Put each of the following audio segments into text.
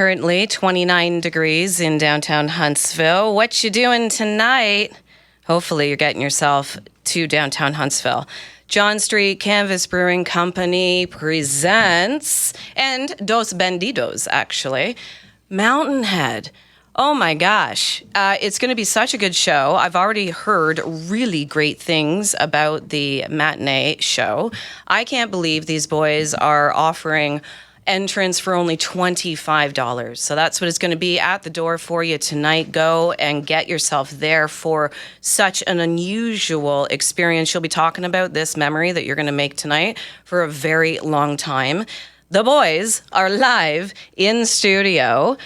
Currently 29 degrees in downtown Huntsville. What you doing tonight? Hopefully you're getting yourself to downtown Huntsville. John Street Canvas Brewing Company presents, and Dos Bandidos, actually, Mountain Head. Oh my gosh. It's going to be such a good show. I've already heard really great things about the matinee show. I can't believe these boys are offering entrance for only $25. So that's what it's going to be at the door for you tonight. Go and get yourself there for such an unusual experience. You'll be talking about this memory that you're going to make tonight for a very long time. The boys are live in studio.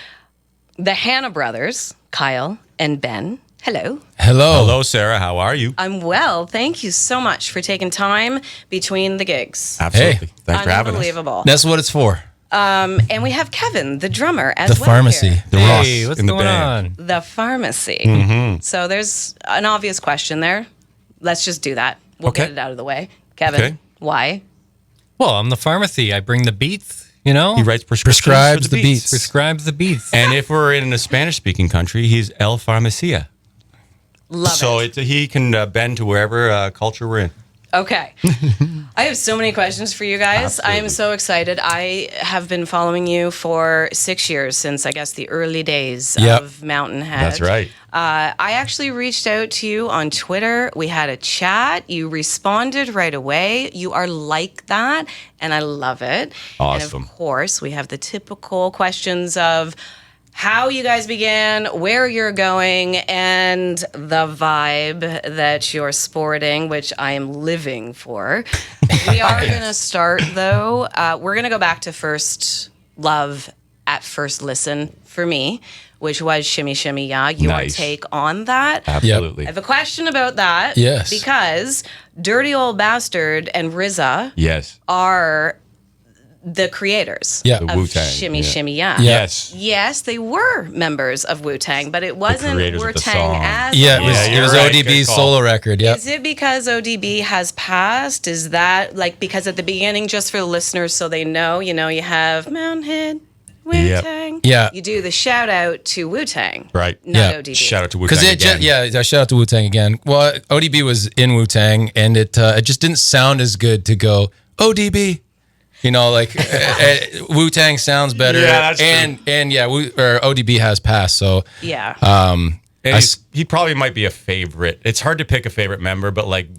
The Hanna brothers, Kyle and Ben. Hello. Hello. Hello, Sarah. How are you? I'm well. Thank you so much for taking time between the gigs. Absolutely. Hey, thanks for having us. Unbelievable. That's what it's for. And we have Kevin, the drummer, as the well. Pharmacy. Here. The Hey, Ross what's going on? The Pharmacy. Mm-hmm. So there's an obvious question there. Let's just do that. We'll get it out of the way. Kevin, why? Well, I'm the pharmacy. I bring the beats, you know? He writes prescriptions Prescribes for the beats. Prescribes the beats. And if we're in a Spanish-speaking country, he's El Farmacia. Love it. So he can bend to wherever culture we're in. Okay. I have so many questions for you guys. Absolutely. I am so excited. I have been following you for 6 years, since I guess the early days of Mountain Head. That's right. I actually reached out to you on Twitter. We had a chat. You responded right away. You are like that, and I love it. Awesome. And of course, we have the typical questions of how you guys began, where you're going, and the vibe that you're sporting, which I am living for. We are going to start, though. We're going to go back to First Love at First Listen for me, which was Shimmy Shimmy Ya. Your Nice. take on that? Absolutely. I have a question about that. Yes. Because Dirty Old Bastard and RZA Yes. are the creators Yeah. of The Wu-Tang, Shimmy yeah. Shimmy Ya. Yes. Yes, they were members of Wu-Tang, but it wasn't creators of the Wu-Tang song. as Yeah, a it was, whole. it was right. Good ODB's call. solo record. Yep. Is it because ODB has passed? Is that like because at the beginning, just for the listeners so they know, you have Mountain Head, Wu-Tang. Yeah. You do the shout out to Wu-Tang. Right. Not Yeah. ODB. Shout out to Wu-Tang Because again. shout out to Wu-Tang again. Well, ODB was in Wu-Tang, and it just didn't sound as good to go ODB. Like Wu-Tang sounds better. Yeah, that's and yeah, ODB has passed. So Yeah. And he probably might be a favorite. It's hard to pick a favorite member, but like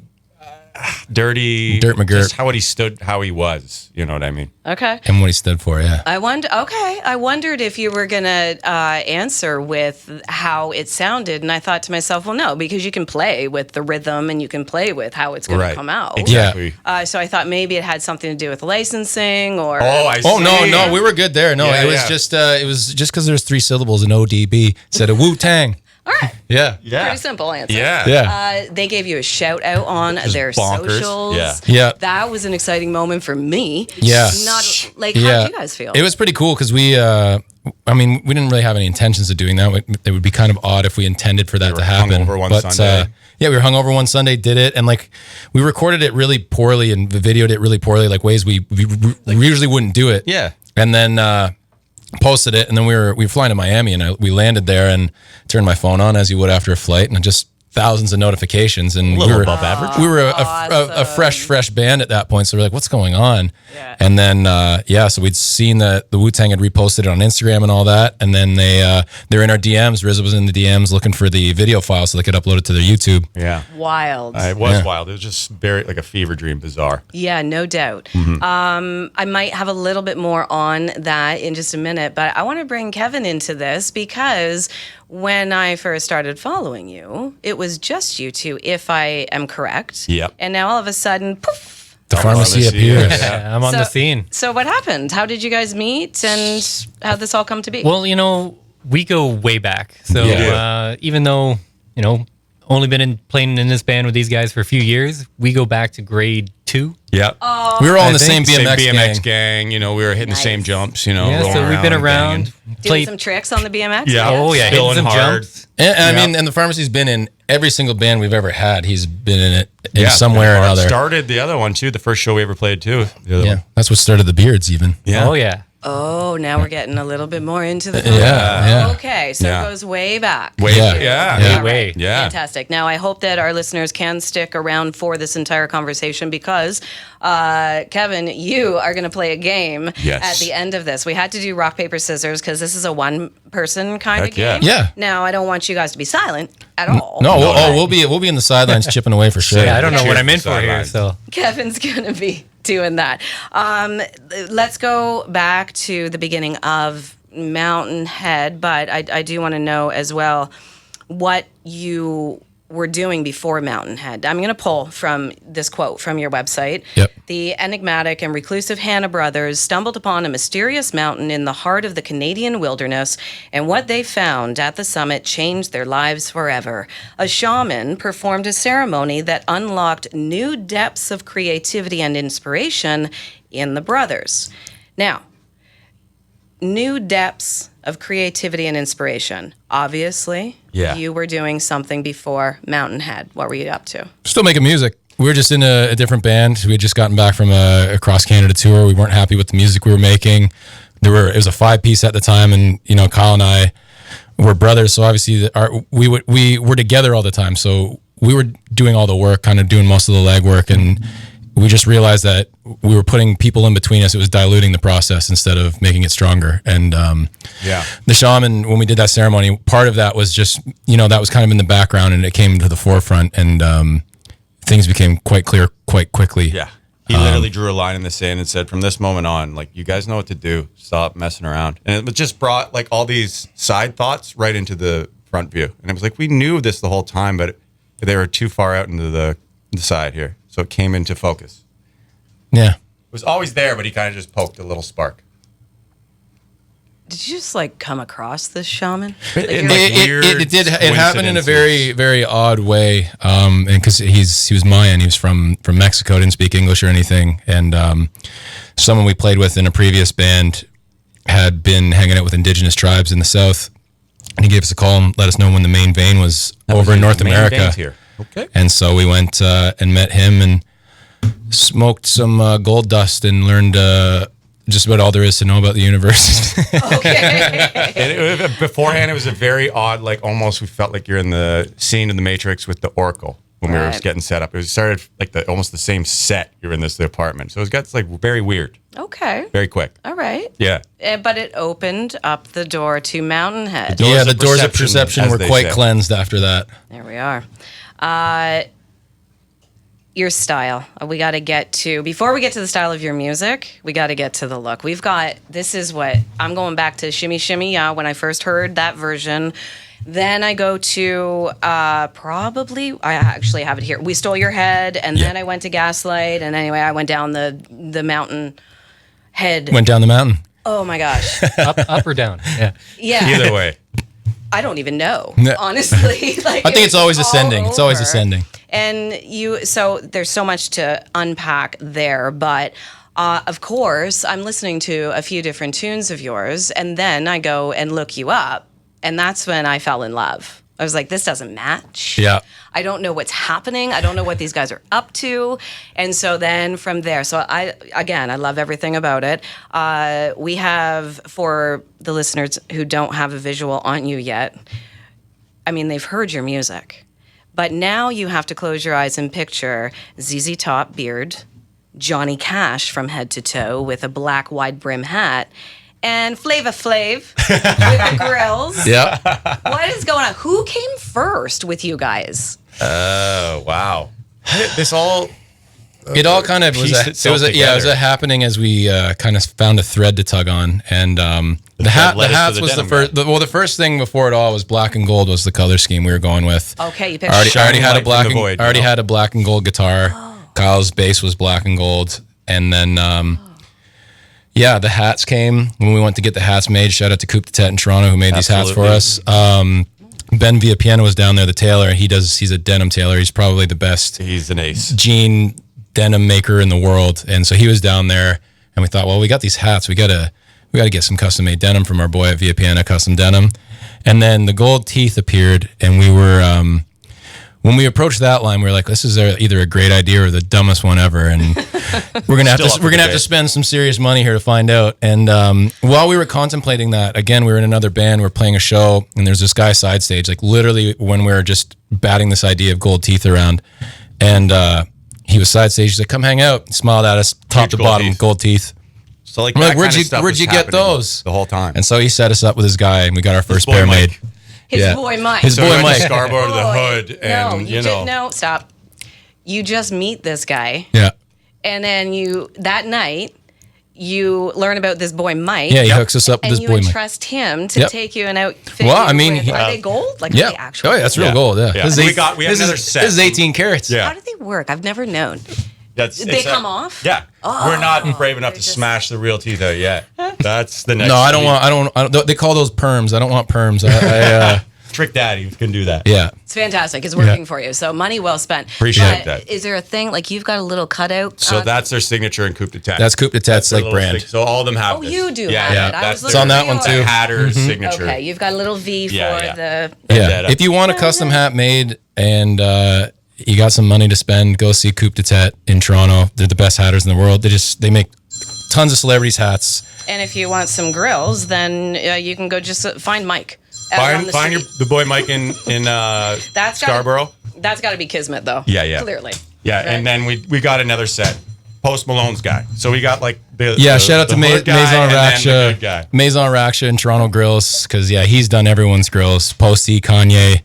Dirt McGirt. just how he was. You know what I mean? Okay. and what he stood for, yeah. I wondered if you were going to answer with how it sounded. And I thought to myself, well, no, because you can play with the rhythm and you can play with how it's going to Right. come out. Exactly. So I thought maybe it had something to do with licensing or. Oh, I see. Oh no, we were good there. No, Yeah, it was just because there's 3 syllables in ODB instead of Wu-Tang. All right. Yeah. Yeah. Pretty simple answer. Yeah. Yeah. They gave you a shout out on their bonkers. socials. Yeah. Yeah. That was an exciting moment for me. Yeah. Not like, Yeah. how did you guys feel? It was pretty cool because we didn't really have any intentions of doing that. It would be kind of odd if we intended for that were to happen. hungover one Sunday. Yeah, we were hungover one Sunday, did it, and we recorded it really poorly and videoed it really poorly, like ways we usually wouldn't do it. Yeah. And then posted it, and then we were flying to Miami, and we landed there and turned my phone on as you would after a flight, and just thousands of notifications, and little above average. We were a Awesome. fresh band at that point, so we're like, what's going on? Yeah. And then so we'd seen that the Wu-Tang had reposted it on Instagram and all that, and then they're in our DMs. RZA was in the DMs looking for the video file so they could upload it to their YouTube. Yeah. Wild. It was Yeah. wild. It was just very like a fever dream, bizarre. Yeah, no doubt. Mm-hmm. I might have a little bit more on that in just a minute, but I want to bring Kevin into this because when I first started following you, it was just you two, if I am correct. Yep. And now all of a sudden, poof. The pharmacy Pharmacy, appears. yeah. I'm on So- the scene. So what happened? How did you guys meet and how'd this all come to be? Well, we go way back. So Yeah. even though, only been playing in this band with these guys for a few years, we go back to grade 2. Yeah. We were all in the think same BMX, BMX gang. gang. We were hitting the same Nice. jumps, Yeah, rolling so we've been banging. around. Doing some tricks on the BMX? Yeah. Oh, yeah, Spilling hitting some hard. jumps. And and the pharmacy's been in every single band we've ever had. He's been in it in Yeah, somewhere or Bart another. Started the other one too. The first show we ever played too. The other Yeah, one. that's what started the Beards even. Yeah. Oh, yeah. Oh, now we're getting a little bit more into the Yeah. Okay, so Yeah. it goes way back. Way, Yeah. yeah. Yeah. All Way. right, Yeah. fantastic. Now, I hope that our listeners can stick around for this entire conversation because, Kevin, you are going to play a game Yes. at the end of this. We had to do rock, paper, scissors because this is a one-person kind of Heck yeah. game. Yeah. Now, I don't want you guys to be silent at all. No, No. we'll be in the sidelines chipping away for sure. Yeah, I don't know Cheers what I'm to in for here. sidelines. So Kevin's going to be doing that. Let's go back to the beginning of Mountain Head, but I do want to know as well what you were doing before Mountain Head. I'm going to pull from this quote from your website. Yep. The enigmatic and reclusive Hanna brothers stumbled upon a mysterious mountain in the heart of the Canadian wilderness, and what they found at the summit changed their lives forever. A shaman performed a ceremony that unlocked new depths of creativity and inspiration in the brothers. Now, new depths of creativity and inspiration. Obviously, Yeah. you were doing something before Mountain Head. What were you up to? Still making music. We were just in a different band. We had just gotten back from a cross Canada tour. We weren't happy with the music we were making. It was a 5-piece at the time, and Kyle and I were brothers, so obviously we were together all the time. So we were doing all the work, kind of doing most of the legwork, and we just realized that we were putting people in between us. It was diluting the process instead of making it stronger. And the shaman, when we did that ceremony, part of that was just, that was kind of in the background, and it came to the forefront, and things became quite clear quite quickly. Yeah. He literally drew a line in the sand and said, from this moment on, like, you guys know what to do. Stop messing around. And it just brought, like, all these side thoughts right into the front view. And it was like, we knew this the whole time, but they were too far out into the side here. So it came into focus. Yeah. It was always there, but he kind of just poked a little spark. Did you just come across this shaman? It happened in a very, very odd way. And because he was Mayan, he was from Mexico, didn't speak English or anything. And someone we played with in a previous band had been hanging out with indigenous tribes in the South. And he gave us a call and let us know when the main vein was over in North America. Here. Okay. And so we went and met him and smoked some gold dust and learned just about all there is to know about the universe. And beforehand, it was a very odd, like, almost we felt like you're in the scene in the Matrix with the Oracle when we were getting set up. It started like almost the same set. You're in the apartment. So it got very weird, Okay. very quick. All right. Yeah. But it opened up the door to Mountain Head. The doors of perception as were they quite say. cleansed after that. There we are. Your style. We got to get to, before we get to the style of your music, we got to get to the look. This is what, I'm going back to Shimmy Shimmy Ya when I first heard that version. Then I go to I actually have it here. We Stole Your Head, and then I went to Gaslight, and anyway, I went down the Mountain Head. Went down the mountain. Oh my gosh. up or down? Yeah. Yeah. Either way. I don't even know, No. honestly. I think it's always ascending. It's always ascending. And so there's so much to unpack there, but of course, I'm listening to a few different tunes of yours, and then I go and look you up, and that's when I fell in love. I was like, this doesn't match. Yeah. I don't know what's happening. I don't know what these guys are up to. And so then from there, so I love everything about it. We have, for the listeners who don't have a visual on you yet, I mean, they've heard your music. But now you have to close your eyes and picture ZZ Top beard, Johnny Cash from head to toe with a black wide brim hat, and Flava Flav with the grills. Yeah. What is going on? Who came first with you guys? Oh, wow. This all... It all kind of was pieced a itself together. happening as we kind of found a thread to tug on, and the hats was the first. The first thing before it all was black and gold was the color scheme we were going with. Okay, you picked I already had a Light black from the and, void, I already you know? had a black and gold guitar. Kyle's bass was black and gold, and then the hats came when we went to get the hats made. Shout out to Coupe de Tete in Toronto who made these hats for us. Ben Villapiano was down there, the tailor. He's a denim tailor. He's probably the best He's an ace. jean denim maker in the world. And so he was down there, and we thought, well, we got these hats. We gotta get some custom made denim from our boy at Villapiano Custom Denim. And then the gold teeth appeared, and we when we approached that line, we were like, this is either a great idea or the dumbest one ever, and we're gonna have to spend some serious money here to find out. And while we were contemplating that, again, we were in another band, we were playing a show, and there's this guy side stage, like literally when we were just batting this idea of gold teeth around, and he was side stage. He's like, "Come hang out." He smiled at us, top to bottom, gold teeth. So like, where'd you get those? The whole time. And so he set us up with his guy, and we got our first pair made. His boy Mike. His boy Mike. Scarborough to the hood, and no, stop. You just meet this guy. Yeah. And then that night, you learn about this boy Mike. Yeah, he hooks us up with and this boy Mike. you entrust him to take you an outfit. Well, I mean, are they gold? Like, yeah. are they actual? Oh, yeah, that's real gold. Yeah. Yeah. We have another set. This is 18 carats. Yeah. How do they work? I've never known. They come off? Yeah. We're not brave enough to smash the real teeth out yet. That's the next. No, I don't. They call those perms. I don't want perms. Trick Daddy can do that. Yeah. It's fantastic. It's working for you. So money well spent. Appreciate that. Is there a thing like you've got a little cutout? So that's their signature in Coupe de Tête. That's Coupe de Tête's like brand. So all of them have this. you do Yeah, have yeah. it. That's It's on that one too. Hatter's signature. Okay, you've got a little V for the... Yeah. If you want a custom hat made and you got some money to spend, go see Coupe de Tête in Toronto. They're the best hatters in the world. They make tons of celebrities' hats. And if you want some grills, then you can go just find Mike. Find the boy Mike in Scarborough. That's got to be Kismet, though. Yeah. Clearly. Yeah, right? And then we got another set. Post Malone's guy. So we got like shout out to Maison Raksha. Maison Raksha and Toronto Grills, because he's done everyone's grills. Posty, Kanye.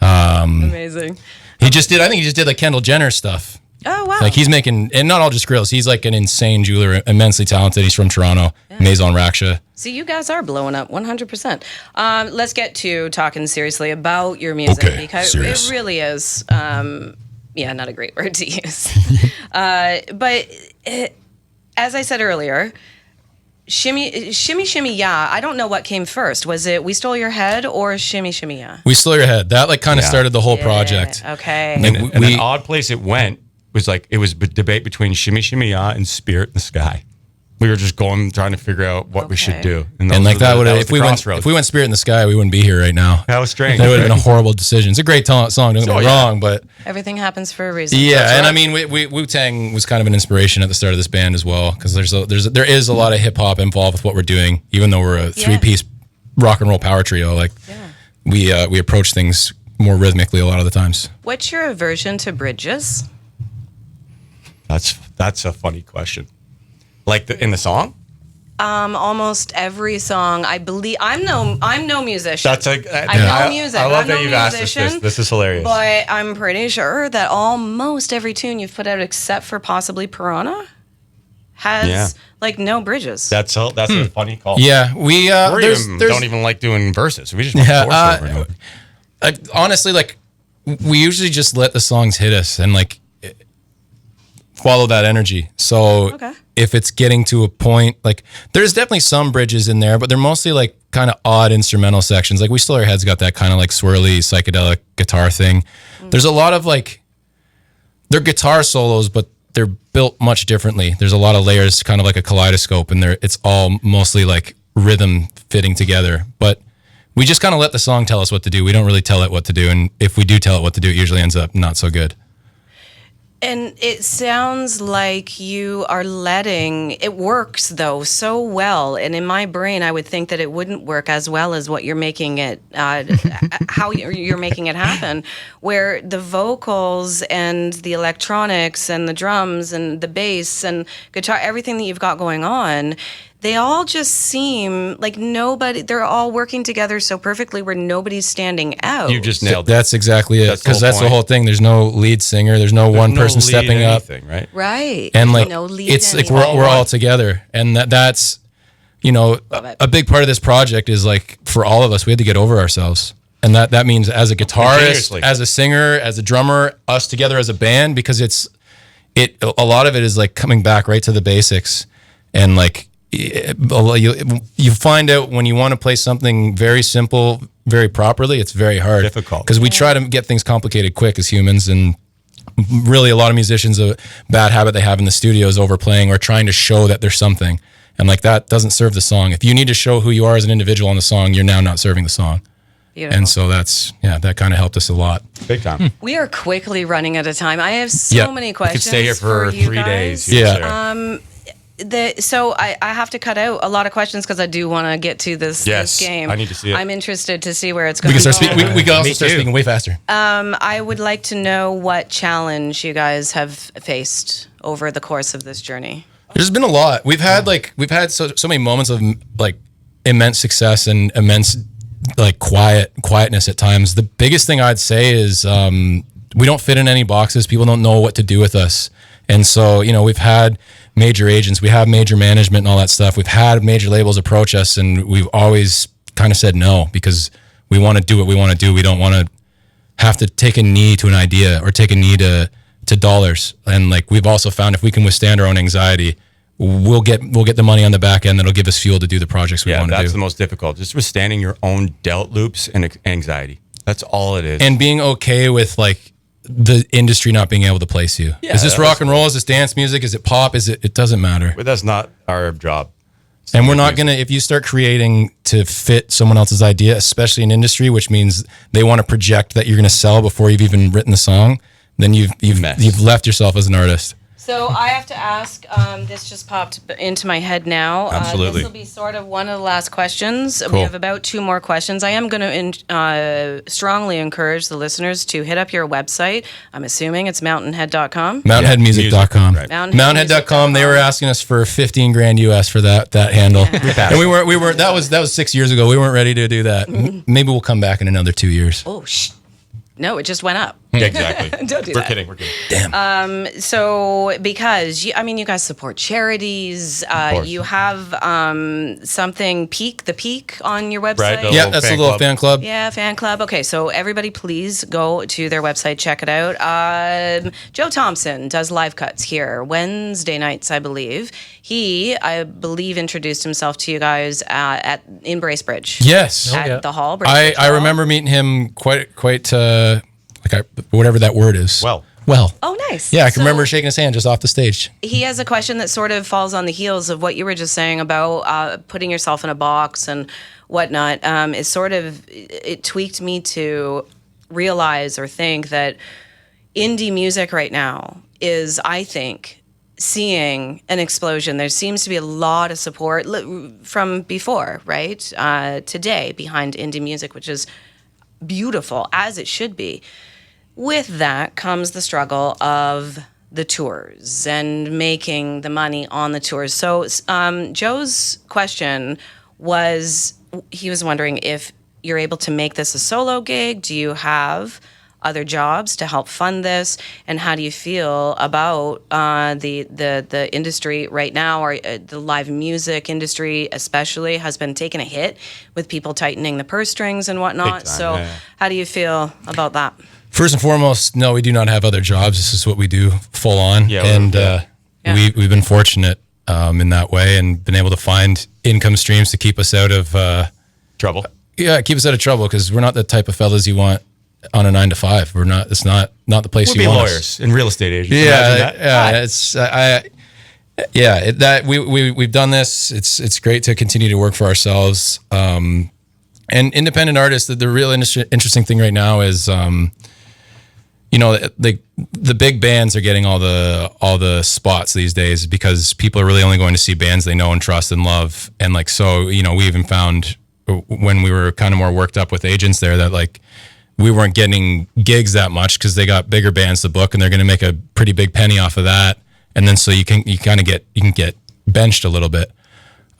Amazing. I think he just did like Kendall Jenner stuff. Oh, wow. Like he's making, and not all just grills. He's like an insane jeweler, immensely talented. He's from Toronto, Maison Raksha. So you guys are blowing up 100%. Let's get to talking seriously about your music, because serious. It really is, not a great word to use. But as I said earlier, Shimmy Shimmy Ya, I don't know what came first. Was it We Stole Your Head or Shimmy Shimmy Ya? We Stole Your Head. That like kind of started the whole project. Okay. And an odd place it went was like, it was a debate between Shimmy Shimmy Ya and Spirit in the Sky. We were just trying to figure out what we should do. And like that would have, if we went Spirit in the Sky, we wouldn't be here right now. That was strange. That would have been a horrible decision. It's a great song, don't get me wrong, but everything happens for a reason. Yeah, and I mean, Wu-Tang was kind of an inspiration at the start of this band as well, because there is a lot of hip hop involved with what we're doing, even though we're a three-piece rock and roll power trio. Like we approach things more rhythmically a lot of the times. What's your aversion to bridges? That's a funny question. Like in the song? Almost every song, I believe. I'm no musician. I know music. I love that you've asked us this. This is hilarious. But I'm pretty sure that almost every tune you've put out, except for possibly Piranha, has like no bridges. That's a funny call. Yeah, we don't even like doing verses. We just want chorus over and over. Honestly, like we usually just let the songs hit us and like follow that energy. So if it's getting to a point, like there's definitely some bridges in there, but they're mostly like kind of odd instrumental sections. Like We Stole Your Head's got that kind of like swirly psychedelic guitar thing. There's a lot of like, they're guitar solos, but they're built much differently. There's a lot of layers, kind of like a kaleidoscope, and it's all mostly like rhythm fitting together. But we just kind of let the song tell us what to do. We don't really tell it what to do. And if we do tell it what to do, it usually ends up not so good. And it sounds like you are letting it works though so well. And in my brain, I would think that it wouldn't work as well as what you're making it, how you're making it happen, where the vocals and the electronics and the drums and the bass and guitar, everything that you've got going on, they all just seem like they're all working together so perfectly where nobody's standing out. You just nailed it. That's exactly it. Because that's the whole thing. There's no lead singer. There's no one person stepping up. Right? Right. And like, it's like we're all together. And that's, a big part of this project is like, for all of us, we had to get over ourselves. And that means as a guitarist, as a singer, as a drummer, us together as a band, because a lot of it is like coming back right to the basics. And like, you find out when you want to play something very simple, very properly, it's very hard. Difficult. Because we try to get things complicated quick as humans, and really a lot of musicians, a bad habit they have in the studio is overplaying or trying to show that there's something. And like that doesn't serve the song. If you need to show who you are as an individual on the song, you're now not serving the song. Beautiful. And so that kind of helped us a lot. Big time. We are quickly running out of time. I have so many We questions. could stay here for you 3 days. guys. Yeah. So I have to cut out a lot of questions because I do want to get to this game. I need to see it. I'm interested to see where it's We going. can start speaking. We can also Me start too. speaking way faster. I would like to know what challenge you guys have faced over the course of this journey. There's been a lot. We've had so many moments of like immense success and immense like quietness at times. The biggest thing I'd say is we don't fit in any boxes. People don't know what to do with us. And so, we've had major agents, we have major management and all that stuff. We've had major labels approach us, and we've always kind of said no because we want to do what we want to do. We don't want to have to take a knee to an idea or take a knee to dollars. And like we've also found if we can withstand our own anxiety, we'll get the money on the back end that'll give us fuel to do the projects we want to do. That's the most difficult. Just withstanding your own dealt loops and anxiety. That's all it is. And being okay with like the industry not being able to place you. Yeah, is this rock and roll? Is this dance music? Is it pop? It doesn't matter. But that's not our job. And we're not going to, if you start creating to fit someone else's idea, especially in industry, which means they want to project that you're going to sell before you've even written the song, then you've left yourself as an artist. So I have to ask, this just popped into my head now. Absolutely. This will be sort of one of the last questions. We Cool. have about 2 more questions. I am going to strongly encourage the listeners to hit up your website. I'm assuming it's mountainhead.com. Mountainheadmusic.com. Right. Mountainhead.com. They were asking us for $15,000 US for that handle. And we were that was 6 years ago. We weren't ready to do that. Maybe we'll come back in another 2 years. Oh, no, it just went up. Yeah, exactly. Don't do We're that. kidding. We're kidding. Damn. So because you guys support charities, course. you have something the peak on your website. Right, the Yeah, little that's a fan little club. fan club. Yeah, fan club. Okay, so everybody please go to their website, check it out. Joe Thompson does live cuts here Wednesday nights, I believe. He, I believe, introduced himself to you guys in Bracebridge. Yes. At yeah. the hall. Bracebridge I Hall. remember meeting him quite whatever that word is. Well. Oh, nice. Yeah, I can So- remember shaking his hand just off the stage. He has a question that sort of falls on the heels of what you were just saying about putting yourself in a box and whatnot. It tweaked me to realize or think that indie music right now is, I think, seeing an explosion. There seems to be a lot of support from before, right? Today behind indie music, which is beautiful, as it should be. With that comes the struggle of the tours and making the money on the tours. So Joe's question was, he was wondering if you're able to make this a solo gig. Do you have other jobs to help fund this? And how do you feel about the industry right now, or the live music industry especially has been taking a hit with people tightening the purse strings and whatnot. Big time, So yeah. how do you feel about that? First and foremost, no, we do not have other jobs. This is what we do full on. Yeah, and Yeah. we've been fortunate in that way and been able to find income streams to keep us out of Trouble. keep us out of trouble, because we're not the type of fellas you want on a 9 to 5. We're not. It's not the place We'll you be want lawyers us. and real estate agents. Imagine that. We've done this. It's great to continue to work for ourselves. And independent artists, the real interesting thing right now is, the big bands are getting all the spots these days because people are really only going to see bands they know and trust and love. And like, so, we even found when we were kind of more worked up with agents there that like we weren't getting gigs that much because they got bigger bands to book and they're going to make a pretty big penny off of that. And then so you can get benched a little bit.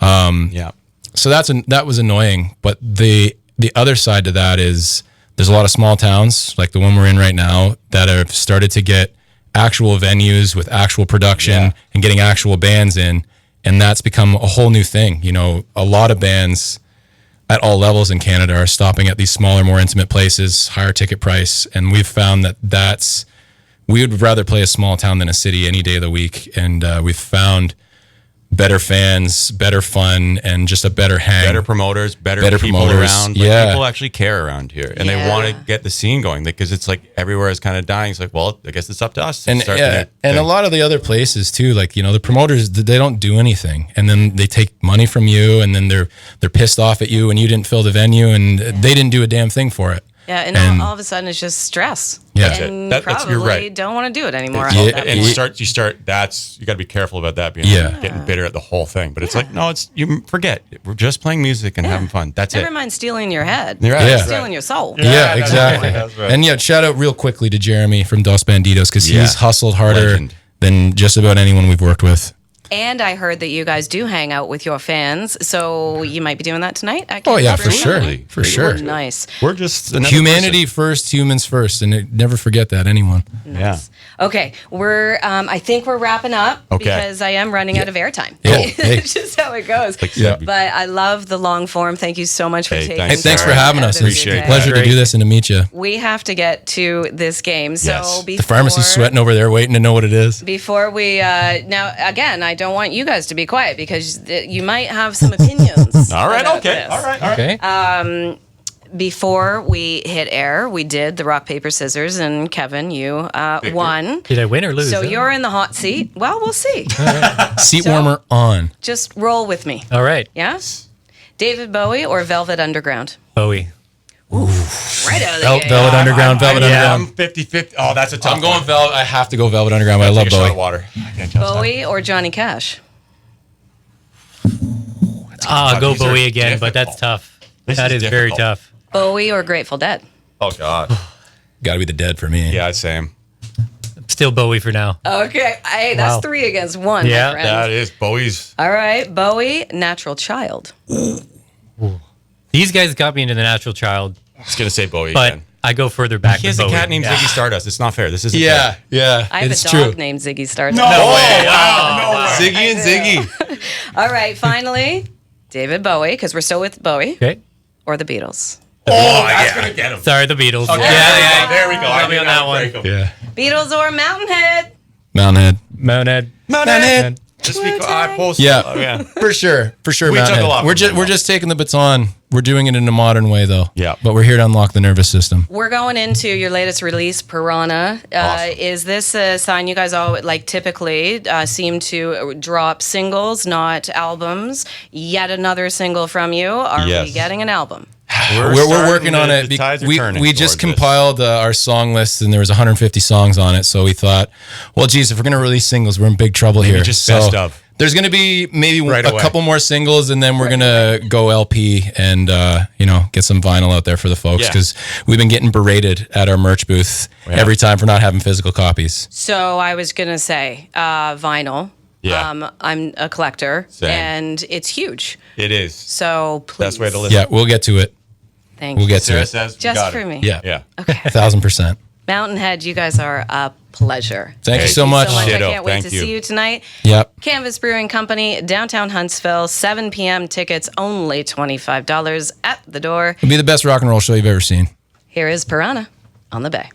Yeah. So that was annoying. But the other side to that is there's a lot of small towns like the one we're in right now that have started to get actual venues with actual production and getting actual bands in. And that's become a whole new thing. A lot of bands at all levels in Canada are stopping at these smaller, more intimate places, higher ticket price. And we've found we would rather play a small town than a city any day of the week. And we've found better fans, better fun, and just a better hang. Better promoters, better people promoters. around. Like, Yeah. people actually care around here, and they Yeah. want to get the scene going because it's like everywhere is kind of dying. It's like, well, I guess it's up to us. To And start the new and a thing. lot of the other places too, like, you know, the promoters, they don't do anything, and then they take money from you, and then they're pissed off at you, and you didn't fill the venue, and they didn't do a damn thing for it. Yeah, and all of a sudden it's just stress. Yeah. That's it. And That's- probably you're right. don't want to do it anymore. Yeah, all that and point. you start. That's you got to be careful about that being getting bitter at the whole thing. But it's like, no, it's you forget. We're just playing music and having fun. That's Never it. mind stealing your head. You're right. Yeah. Stealing your soul. Yeah, exactly. That's right. And yeah, shout out real quickly to Jeremy from Dos Banditos, because Yeah. he's hustled harder Legend. than just about anyone we've worked with. And I heard that you guys do hang out with your fans, so you might be doing that tonight. Oh yeah, for sure, Absolutely. for sure. Nice. We're just another Humanity first, humans first, and never forget that, anyone. person. Yeah. Okay, we're. I think we're wrapping up Okay. because I am running out of airtime. Yeah. Hey. It's just how it goes. Yeah. But I love the long form. Thank you so much for Hey, taking. thanks. Hey, thanks for time having out us. of It's your a day. pleasure to do this and to meet you. We have to get to this game. So Yes. before, The pharmacy's sweating over there, waiting to know what it is. Before we now again, I don't want you guys to be quiet because you might have some opinions. All right. about Okay. this. All right. All right. Okay. Before we hit air, we did the rock paper scissors, and Kevin, you won. Did I win or lose? So you're in the hot seat. Well, we'll see. Seat warmer on. Just roll with me. All right. Yeah? David Bowie or Velvet Underground? Bowie. Right out of the gate. Velvet Underground, Velvet I'm Underground. 50-50. Oh, that's a tough I'm going one. Velvet. I have to go Velvet Underground, but I love Take a shot of Bowie. water. I can't tell. Bowie or Johnny Cash? I'll go These are Bowie again, but that's difficult. tough. This That is is very difficult. tough. Bowie or Grateful Dead? Oh God. Got to be the Dead for me. Yeah, same. Still Bowie for now. Okay. Hey, that's Wow. 3 against 1, Yeah, my friend. That is Bowie's. All right. Bowie, Natural Child. These guys got me into the Natural Child, I was gonna say Bowie but again. I go further back. He has with a Bowie. cat named Ziggy Stardust. It's not fair. This isn't Yeah, fair. yeah. I have it's a dog true. named Ziggy Stardust. No way. Wow. No way. Ziggy and Ziggy. All right. Finally, David Bowie, because we're still with Bowie, Okay. or the Beatles. Oh, that's gonna get him. Sorry, the Beatles. Yeah, there we go. Got me on that one. Yeah. Beatles or Mountain Head? Mountainhead. Mounthead. Mountainhead. Just because I post. Yeah. Oh, yeah. For sure. For sure, We took Mountainhead. a lot We're from just them, we're though. just taking the baton. We're doing it in a modern way though. Yeah. But we're here to unlock the nervous system. We're going into your latest release, Piranha. Awesome. Is this a sign you guys all like typically seem to drop singles, not albums? Yet another single from you. Are Yes. we getting an album? We're starting working on it. The tides are turning We just towards this. compiled our song list, and there was 150 songs on it. So we thought, well, geez, if we're gonna release singles, we're in big trouble here. just so best of. There's gonna be maybe Right a away. couple more singles, and then we're gonna go LP and get some vinyl out there for the folks, Yeah. because we've been getting berated at our merch booth Yeah. every time for not having physical copies. So I was gonna say vinyl. Yeah. I'm a collector, Same. and it's huge. It is. So please, Best way to listen. Yeah, we'll get to it. Thank We'll you. get to Sarah it. says we Just got for it. me. Yeah, Yeah. 1,000%. Mountain Head, you guys are a pleasure. Thank you Hey, so much. I Ditto. can't wait Thank to you. see you tonight. Yep. Canvas Brewing Company, downtown Huntsville, 7 p.m. Tickets only $25 at the door. It'll be the best rock and roll show you've ever seen. Here is Piranha on the Bay.